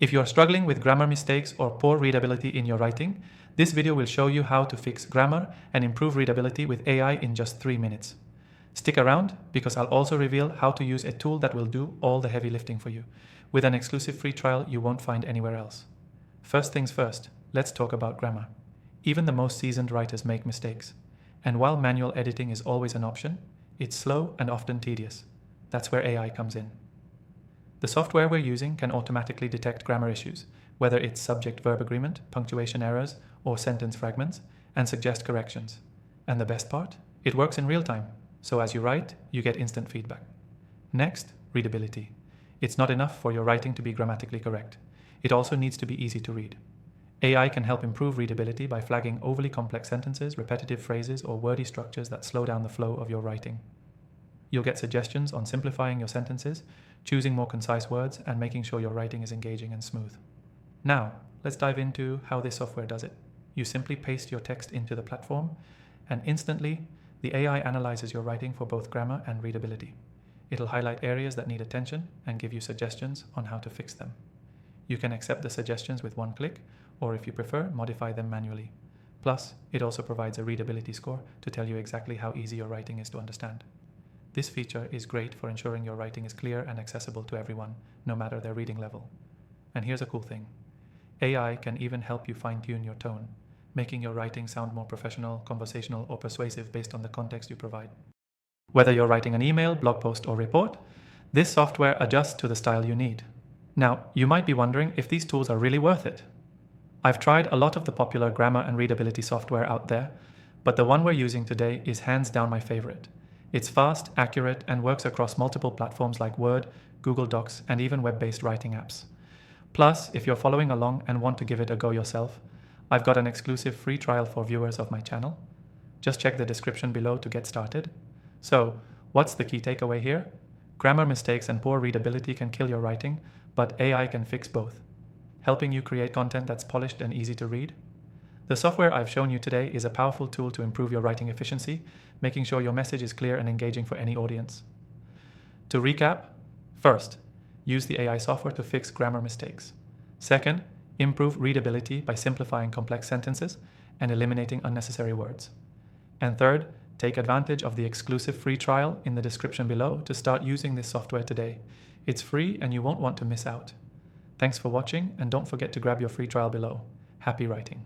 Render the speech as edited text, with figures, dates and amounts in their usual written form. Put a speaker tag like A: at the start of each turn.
A: If you are struggling with grammar mistakes or poor readability in your writing, this video will show you how to fix grammar and improve readability with AI in just 3 minutes. Stick around because I'll also reveal how to use a tool that will do all the heavy lifting for you, with an exclusive free trial you won't find anywhere else. First things first, let's talk about grammar. Even the most seasoned writers make mistakes, and while manual editing is always an option, it's slow and often tedious. That's where AI comes in. The software we're using can automatically detect grammar issues, whether it's subject-verb agreement, punctuation errors, or sentence fragments, and suggest corrections. And the best part? It works in real time, so as you write, you get instant feedback. Next, readability. It's not enough for your writing to be grammatically correct. It also needs to be easy to read. AI can help improve readability by flagging overly complex sentences, repetitive phrases, or wordy structures that slow down the flow of your writing. You'll get suggestions on simplifying your sentences, choosing more concise words, and making sure your writing is engaging and smooth. Now, let's dive into how this software does it. You simply paste your text into the platform, and instantly, the AI analyzes your writing for both grammar and readability. It'll highlight areas that need attention and give you suggestions on how to fix them. You can accept the suggestions with one click, or if you prefer, modify them manually. Plus, it also provides a readability score to tell you exactly how easy your writing is to understand. This feature is great for ensuring your writing is clear and accessible to everyone, no matter their reading level. And here's a cool thing. AI can even help you fine-tune your tone, making your writing sound more professional, conversational, or persuasive based on the context you provide. Whether you're writing an email, blog post, or report, this software adjusts to the style you need. Now, you might be wondering if these tools are really worth it. I've tried a lot of the popular grammar and readability software out there, but the one we're using today is hands down my favorite. It's fast, accurate, and works across multiple platforms like Word, Google Docs, and even web-based writing apps. Plus, if you're following along and want to give it a go yourself, I've got an exclusive free trial for viewers of my channel. Just check the description below to get started. So, what's the key takeaway here? Grammar mistakes and poor readability can kill your writing, but AI can fix both, helping you create content that's polished and easy to read. The software I've shown you today is a powerful tool to improve your writing efficiency, making sure your message is clear and engaging for any audience. To recap, first, use the AI software to fix grammar mistakes. Second, improve readability by simplifying complex sentences and eliminating unnecessary words. And third, take advantage of the exclusive free trial in the description below to start using this software today. It's free and you won't want to miss out. Thanks for watching, and don't forget to grab your free trial below. Happy writing!